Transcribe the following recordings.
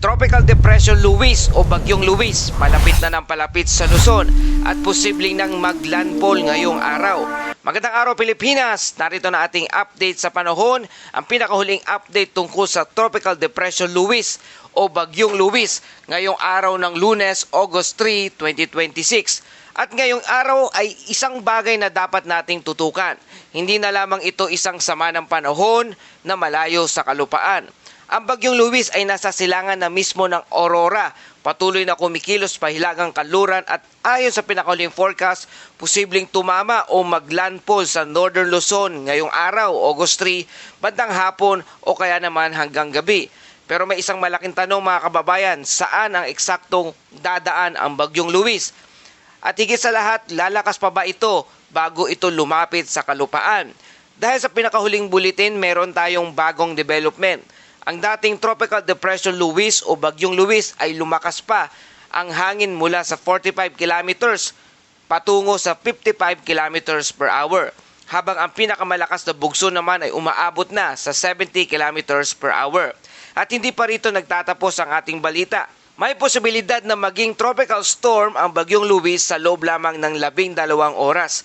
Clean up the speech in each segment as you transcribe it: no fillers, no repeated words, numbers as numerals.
Tropical Depression Luis o Bagyong Luis palapit na ng palapit sa Luzon at posibleng nang maglandfall ngayong araw. Magandang araw Pilipinas! Narito na ating update sa panahon, ang pinakahuling update tungkol sa Tropical Depression Luis o Bagyong Luis ngayong araw ng Lunes, August 3, 2026. At ngayong araw ay isang bagay na dapat nating tutukan. Hindi na lamang ito isang sama ng panahon na malayo sa kalupaan. Ang Bagyong Luis ay nasa silangan na mismo ng Aurora. Patuloy na kumikilos pa hilagang kanluran at ayon sa pinakahuling forecast, posibleng tumama o maglandfall sa Northern Luzon ngayong araw, August 3, bandang hapon o kaya naman hanggang gabi. Pero may isang malaking tanong mga kababayan, saan ang eksaktong dadaan ang Bagyong Luis? At higit sa lahat, lalakas pa ba ito bago ito lumapit sa kalupaan? Dahil sa pinakahuling bulletin, meron tayong bagong development. Ang dating Tropical Depression Luis o Bagyong Luis ay lumakas pa ang hangin mula sa 45 kilometers patungo sa 55 kilometers per hour. Habang ang pinakamalakas na bugso naman ay umaabot na sa 70 kilometers per hour. At hindi pa rito nagtatapos ang ating balita. May posibilidad na maging tropical storm ang Bagyong Luis sa loob lamang ng 12 oras.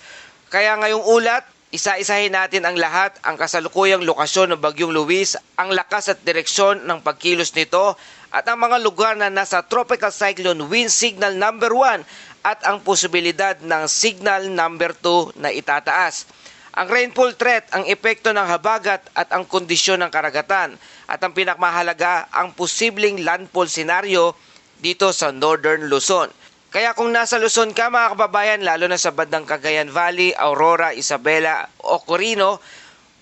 Kaya ngayong ulat, isa-isahin natin ang lahat, ang kasalukuyang lokasyon ng Bagyong Luis, ang lakas at direksyon ng pagkilos nito, at ang mga lugar na nasa Tropical Cyclone Wind Signal number 1 at ang posibilidad ng Signal number 2 na itataas. Ang rainfall threat, ang epekto ng habagat at ang kondisyon ng karagatan, at ang pinakamahalaga, ang posibleng landfall scenario dito sa Northern Luzon. Kaya kung nasa Luzon ka mga kababayan, lalo na sa bandang Cagayan Valley, Aurora, Isabela o Corino,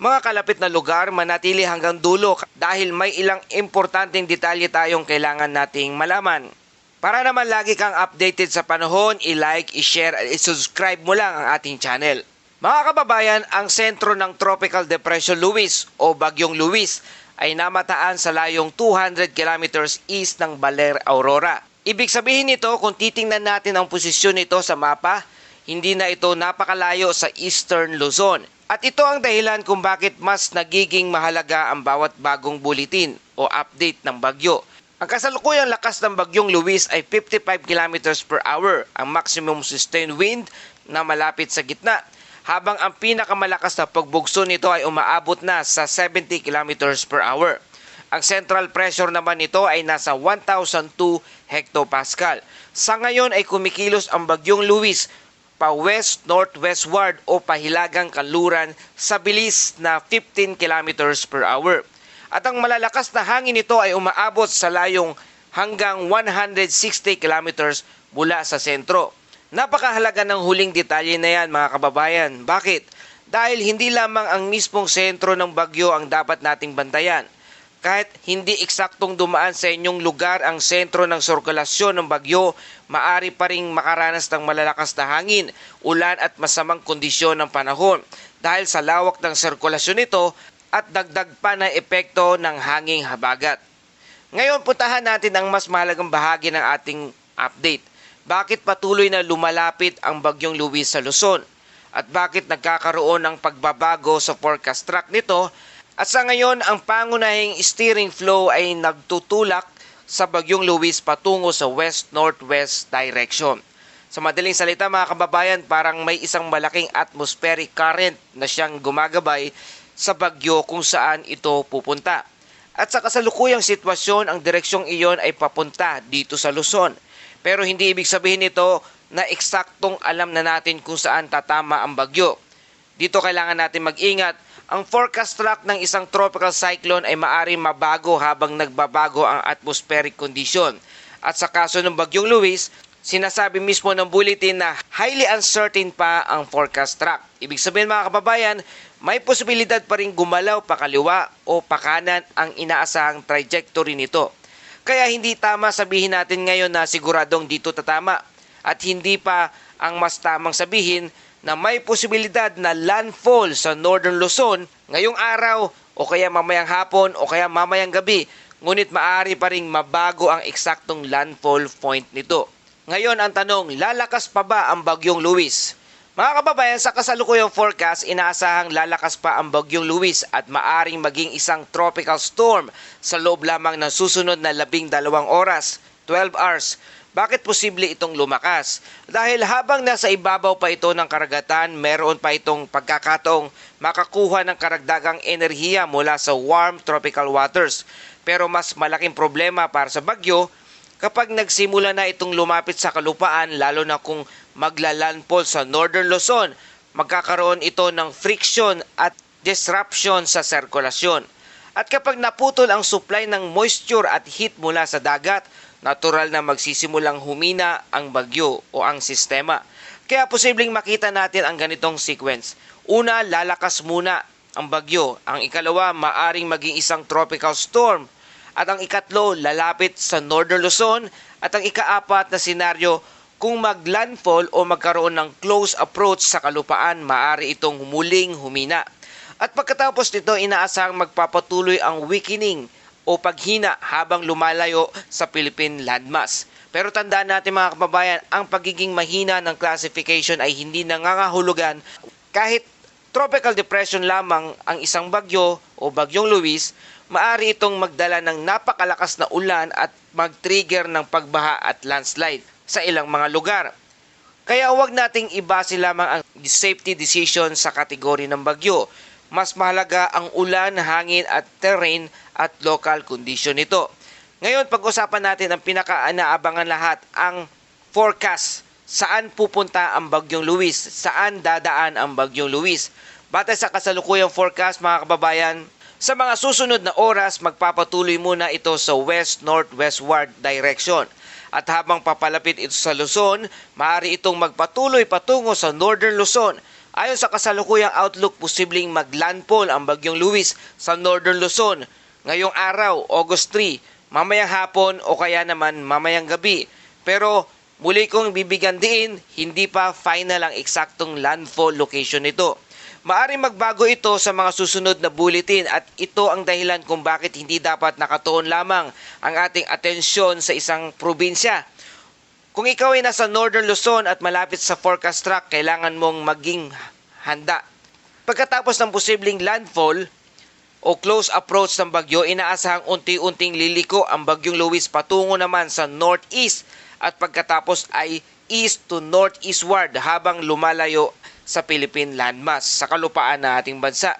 mga kalapit na lugar, manatili hanggang dulo dahil may ilang importanteng detalye tayong kailangan nating malaman. Para naman lagi kang updated sa panahon, i-like, i-share at i-subscribe mo lang ang ating channel. Mga kababayan, ang sentro ng Tropical Depression Luis o Bagyong Luis ay namataan sa layong 200 kilometers east ng Baler, Aurora. Ibig sabihin nito, kung titingnan natin ang posisyon nito sa mapa, hindi na ito napakalayo sa Eastern Luzon. At ito ang dahilan kung bakit mas nagiging mahalaga ang bawat bagong bulletin o update ng bagyo. Ang kasalukuyang lakas ng Bagyong Luis ay 55 km per hour, ang maximum sustained wind na malapit sa gitna, habang ang pinakamalakas na pagbugso nito ay umaabot na sa 70 km per hour. Ang central pressure naman nito ay nasa 1,002 hectopascal. Sa ngayon ay kumikilos ang Bagyong Luis pa west-northwestward o pahilagang kanluran sa bilis na 15 kilometers per hour. At ang malalakas na hangin nito ay umaabot sa layong hanggang 160 kilometers mula sa sentro. Napakahalaga ng huling detalye na yan mga kababayan. Bakit? Dahil hindi lamang ang mismong sentro ng bagyo ang dapat nating bantayan. Kahit hindi eksaktong dumaan sa inyong lugar ang sentro ng sirkulasyon ng bagyo, maari pa ring makaranas ng malalakas na hangin, ulan at masamang kondisyon ng panahon dahil sa lawak ng sirkulasyon nito at dagdag pa na epekto ng hanging habagat. Ngayon puntahan natin ang mas mahalagang bahagi ng ating update. Bakit patuloy na lumalapit ang Bagyong Luis sa Luzon? At bakit nagkakaroon ng pagbabago sa forecast track nito? At sa ngayon, ang pangunahing steering flow ay nagtutulak sa Bagyong Luis patungo sa west-northwest direction. Sa madaling salita mga kababayan, parang may isang malaking atmospheric current na siyang gumagabay sa bagyo kung saan ito pupunta. At sa kasalukuyang sitwasyon, ang direksyong iyon ay papunta dito sa Luzon. Pero hindi ibig sabihin nito na eksaktong alam na natin kung saan tatama ang bagyo. Dito kailangan natin mag-ingat. Ang forecast track ng isang tropical cyclone ay maaaring mabago habang nagbabago ang atmospheric condition. At sa kaso ng Bagyong Luis, sinasabi mismo ng bulletin na highly uncertain pa ang forecast track. Ibig sabihin mga kababayan, may posibilidad pa rin gumalaw pakaliwa o pakanan ang inaasahang trajectory nito. Kaya hindi tama sabihin natin ngayon na siguradong dito tatama. At hindi pa ang mas tamang sabihin na may posibilidad na landfall sa Northern Luzon ngayong araw o kaya mamayang hapon o kaya mamayang gabi, ngunit maaari pa ring mabago ang eksaktong landfall point nito. Ngayon ang tanong, lalakas pa ba ang Bagyong Luis? Mga kababayan, sa kasalukuyang forecast, inaasahang lalakas pa ang bagyong Luis at maaring maging isang tropical storm sa loob lamang ng susunod na 12 oras, 12 hours. Bakit posible itong lumakas? Dahil habang nasa ibabaw pa ito ng karagatan, meron pa itong pagkakataong makakuha ng karagdagang enerhiya mula sa warm tropical waters. Pero mas malaking problema para sa bagyo kapag nagsimula na itong lumapit sa kalupaan, lalo na kung maglalandfall sa Northern Luzon, magkakaroon ito ng friction at disruption sa sirkulasyon. At kapag naputol ang supply ng moisture at heat mula sa dagat, natural na magsisimulang humina ang bagyo o ang sistema. Kaya posibleng makita natin ang ganitong sequence. Una, lalakas muna ang bagyo. Ang ikalawa, maaring maging isang tropical storm. At ang ikatlo, lalapit sa Northern Luzon. At ang ikaapat na senaryo, kung maglandfall o magkaroon ng close approach sa kalupaan, maaari itong muling humina. At pagkatapos nito, inaasahang magpapatuloy ang weakening o paghina habang lumalayo sa Philippine landmass. Pero tandaan natin mga kababayan, ang pagiging mahina ng classification ay hindi nangangahulugan. Kahit tropical depression lamang ang isang bagyo o bagyong Luis, maaari itong magdala ng napakalakas na ulan at mag-trigger ng pagbaha at landslide sa ilang mga lugar. Kaya huwag nating ibase lamang ang safety decision sa kategorya ng bagyo. Mas mahalaga ang ulan, hangin at terrain at local condition nito. Ngayon, pag-usapan natin ang pinaka-inaabangan lahat, ang forecast. Saan pupunta ang bagyong Luis? Saan dadaan ang bagyong Luis? Batay sa kasalukuyang forecast mga kababayan, sa mga susunod na oras, magpapatuloy muna ito sa west-northwestward direction. At habang papalapit ito sa Luzon, maaari itong magpatuloy patungo sa Northern Luzon. Ayon sa kasalukuyang outlook, posibleng maglandfall ang bagyong Luis sa Northern Luzon ngayong araw, August 3, mamayang hapon o kaya naman mamayang gabi. Pero muli kong bibigyan diin, hindi pa final ang eksaktong landfall location nito. Maaring magbago ito sa mga susunod na bulletin at ito ang dahilan kung bakit hindi dapat nakatuon lamang ang ating atensyon sa isang probinsya. Kung ikaw ay nasa Northern Luzon at malapit sa forecast track, kailangan mong maging handa. Pagkatapos ng posibleng landfall o close approach ng bagyo, inaasahang unti-unting liliko ang bagyong Luis patungo naman sa northeast at pagkatapos ay east to northeastward habang lumalayo sa Philippine landmass sa kalupaan ng ating bansa.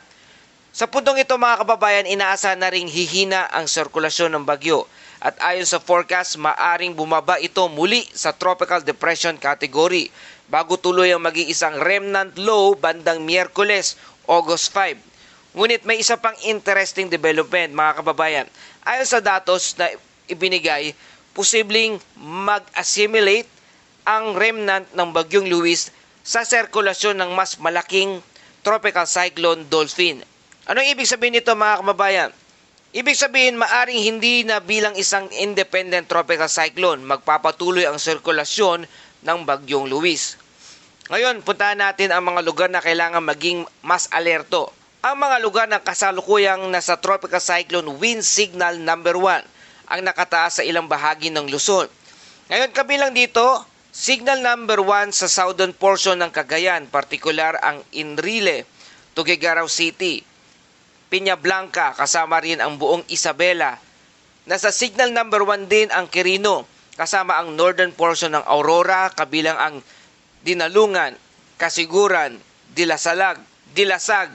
Sa puntong ito mga kababayan, inaasahan na ring hihina ang sirkulasyon ng bagyo at ayon sa forecast, maaring bumaba ito muli sa tropical depression category bago tuloy ang maging isang remnant low bandang Miyerkules, August 5. Ngunit may isa pang interesting development mga kababayan. Ayon sa datos na ibinigay, posibleng mag-assimilate ang remnant ng bagyong Luis sa sirkulasyon ng mas malaking tropical cyclone Dolphin. Anong ibig sabihin nito mga kababayan? Ibig sabihin maaring hindi na bilang isang independent tropical cyclone magpapatuloy ang sirkulasyon ng bagyong Luis. Ngayon, puntahan natin ang mga lugar na kailangan maging mas alerto. Ang mga lugar na kasalukuyang nasa tropical cyclone wind signal number 1 ang nakataas sa ilang bahagi ng Luzon. Ngayon, kabilang dito, signal number 1 sa southern portion ng Cagayan, partikular ang Enrile, Tuguegarao City, Piña Blanca, kasama rin ang buong Isabela. Nasa signal number 1 din ang Quirino, kasama ang northern portion ng Aurora, kabilang ang Dinalungan, Kasiguran, Dilasalag, Dilasag,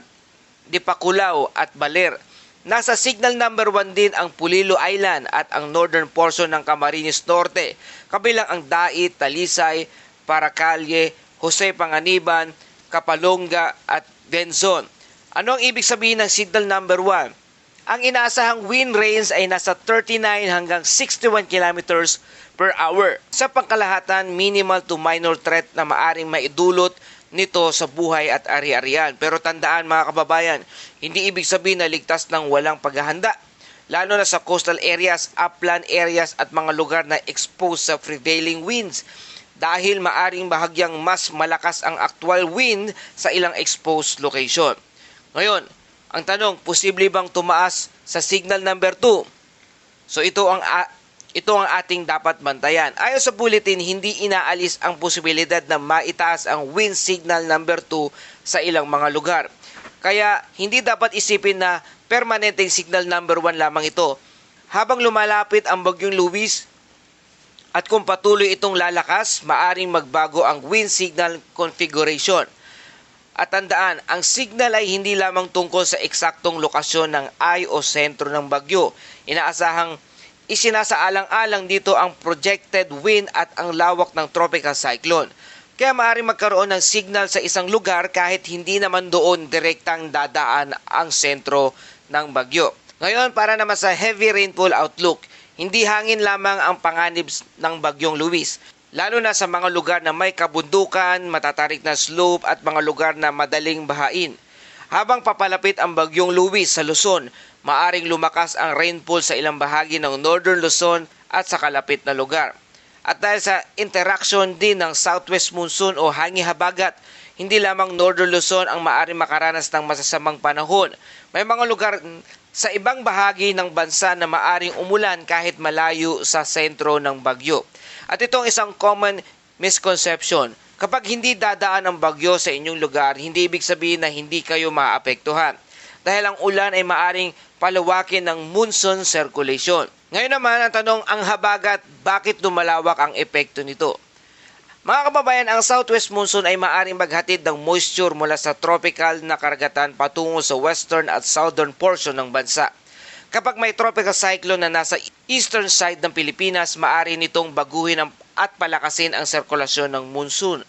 Dipaculao at Baler. Nasa signal number 1 din ang Pulilo Island at ang northern portion ng Camarines Norte, kabilang ang Dait, Talisay, Paracalye, Jose Panganiban, Kapalonga at Benzon. Ano ang ibig sabihin ng signal number 1? Ang inaasahang wind range ay nasa 39 hanggang 61 kilometers per hour. Sa pangkalahatan, minimal to minor threat na maaring maidulot nito sa buhay at ari-arian. Pero tandaan mga kababayan, hindi ibig sabihin na ligtas ng walang paghahanda. Lalo na sa coastal areas, upland areas at mga lugar na exposed sa prevailing winds. Dahil maaring bahagyang mas malakas ang actual wind sa ilang exposed location. Ngayon, ang tanong, posible bang tumaas sa signal number 2? So ito ang Ito ang ating dapat bantayan. Ayon sa bulletin, hindi inaalis ang posibilidad na maitaas ang wind signal number 2 sa ilang mga lugar. Kaya hindi dapat isipin na permanenteng signal number 1 lamang ito. Habang lumalapit ang bagyong Luis at kung patuloy itong lalakas, maaring magbago ang wind signal configuration. At tandaan, ang signal ay hindi lamang tungkol sa eksaktong lokasyon ng eye o sentro ng bagyo. Inaasahang isinasaalang-alang dito ang projected wind at ang lawak ng tropical cyclone. Kaya maaaring magkaroon ng signal sa isang lugar kahit hindi naman doon direktang dadaan ang sentro ng bagyo. Ngayon, para naman sa heavy rainfall outlook, hindi hangin lamang ang panganib ng bagyong Luis. Lalo na sa mga lugar na may kabundukan, matatarik na slope at mga lugar na madaling bahain. Habang papalapit ang bagyong Luis sa Luzon, maaring lumakas ang rainfall sa ilang bahagi ng Northern Luzon at sa kalapit na lugar. At dahil sa interaction din ng southwest monsoon o hangin habagat, hindi lamang Northern Luzon ang maaring makaranas ng masasamang panahon. May mga lugar sa ibang bahagi ng bansa na maaring umulan kahit malayo sa sentro ng bagyo. At itong isang common misconception. Kapag hindi dadaan ang bagyo sa inyong lugar, hindi ibig sabihin na hindi kayo maapektuhan. Dahil ang ulan ay maaring palawakin ng monsoon circulation. Ngayon naman, ang tanong, ang habagat, bakit lumalawak ang epekto nito? Mga kababayan, ang southwest monsoon ay maaring maghatid ng moisture mula sa tropical na karagatan patungo sa western at southern portion ng bansa. Kapag may tropical cyclone na nasa eastern side ng Pilipinas, maaari nitong baguhin at palakasin ang sirkulasyon ng monsoon.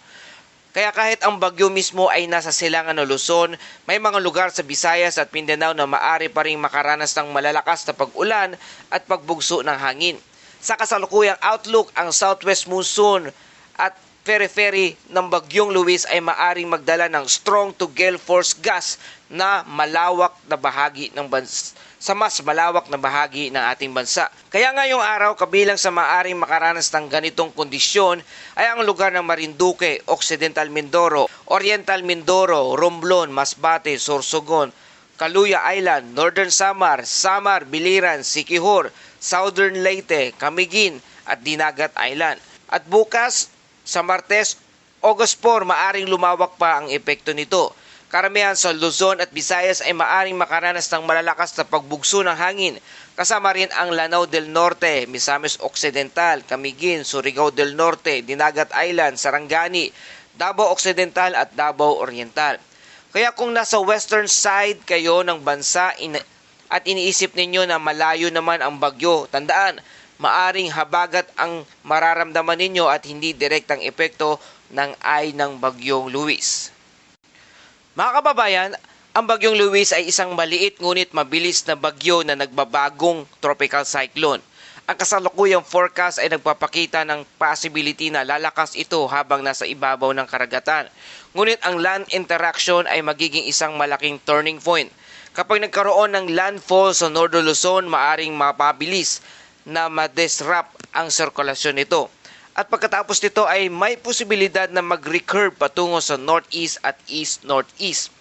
Kaya kahit ang bagyo mismo ay nasa silangan ng Luzon, may mga lugar sa Visayas at Mindanao na maaari pa rin makaranas ng malalakas na pag-ulan at pagbugso ng hangin. Sa kasalukuyang outlook, ang southwest monsoon at periphery ng bagyong Luis ay maaring magdala ng strong to gale force gas na malawak na bahagi ng bansa, sa mas malawak na bahagi ng ating bansa. Kaya ngayong araw, kabilang sa maaring makaranas ng ganitong kondisyon ay ang lugar ng Marinduque, Occidental Mindoro, Oriental Mindoro, Romblon, Masbate, Sorsogon, Caluya Island, Northern Samar, Samar, Biliran, Siquijor, Southern Leyte, Camiguin at Dinagat Island. At bukas, sa Martes, August 4, maaring lumawak pa ang epekto nito. Karamihan sa Luzon at Visayas ay maaring makaranas ng malalakas na pagbugso ng hangin. Kasama rin ang Lanao del Norte, Misamis Occidental, Camiguin, Surigao del Norte, Dinagat Island, Sarangani, Davao Occidental at Davao Oriental. Kaya kung nasa western side kayo ng bansa at iniisip ninyo na malayo naman ang bagyo, tandaan, maaring habagat ang mararamdaman ninyo at hindi direktang epekto ng eye ng bagyong Luis. Mga kababayan, ang bagyong Luis ay isang maliit ngunit mabilis na bagyo na nagbabagong tropical cyclone. Ang kasalukuyang forecast ay nagpapakita ng possibility na lalakas ito habang nasa ibabaw ng karagatan. Ngunit ang land interaction ay magiging isang malaking turning point. Kapag nagkaroon ng landfall sa Northern Luzon, maaring mapabilis na ma-disrupt ang sirkulasyon nito. At pagkatapos nito ay may posibilidad na mag-recurve patungo sa northeast at east-northeast.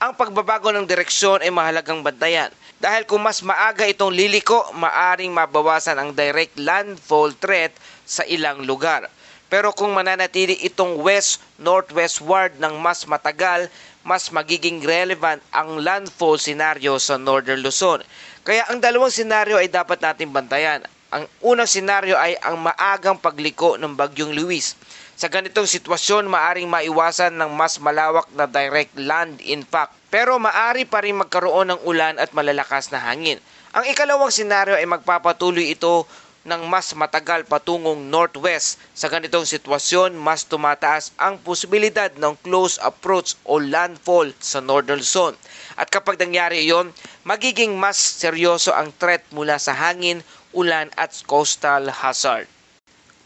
Ang pagbabago ng direksyon ay mahalagang bantayan dahil kung mas maaga itong liliko, maaring mabawasan ang direct landfall threat sa ilang lugar. Pero kung mananatili itong west-northwestward ng mas matagal, mas magiging relevant ang landfall scenario sa Northern Luzon. Kaya ang dalawang senaryo ay dapat natin bantayan. Ang unang senaryo ay ang maagang pagliko ng bagyong Luis. Sa ganitong sitwasyon, maaring maiwasan ng mas malawak na direct land impact. Pero maari pa rin magkaroon ng ulan at malalakas na hangin. Ang ikalawang senaryo ay magpapatuloy ito ng mas matagal patungong northwest. Sa ganitong sitwasyon, mas tumataas ang posibilidad ng close approach o landfall sa Northern Luzon. At kapag nangyari iyon, magiging mas seryoso ang threat mula sa hangin, ulan at coastal hazard.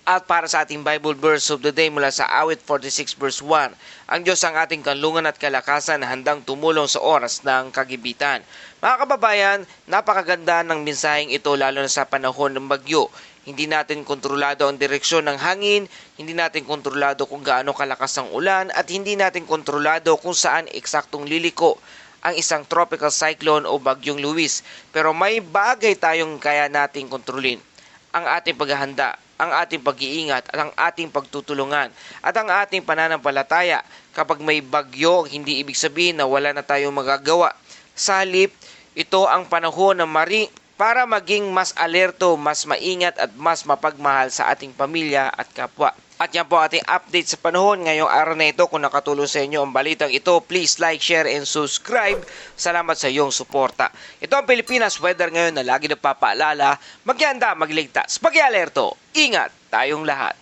At para sa ating Bible verse of the day mula sa Awit 46 verse 1, ang Diyos ang ating kanlungan at kalakasan na handang tumulong sa oras ng kagibitan. Mga kababayan, napakaganda ng mensaheng ito lalo na sa panahon ng bagyo. Hindi natin kontrolado ang direksyon ng hangin, hindi natin kontrolado kung gaano kalakas ang ulan, at hindi natin kontrolado kung saan eksaktong liliko ang isang tropical cyclone o bagyong Luis. Pero may bagay tayong kaya nating kontrolin. ang ating paghahanda, ang ating pag-iingat, at ang ating pagtutulungan, at ang ating pananampalataya. Kapag may bagyo, hindi ibig sabihin na wala na tayong magagawa. Sa halip, ito ang panahon na para maging mas alerto, mas maingat at mas mapagmahal sa ating pamilya at kapwa. At yan po ating update sa panahon ngayong araw na ito. Kung nakatulong sa inyo ang balitang ito, please like, share, and subscribe. Salamat sa iyong suporta. Ito ang Pilipinas Weather ngayon na lagi nagpapaalala, maghanda, magligtas, pag-alerto, ingat tayong lahat.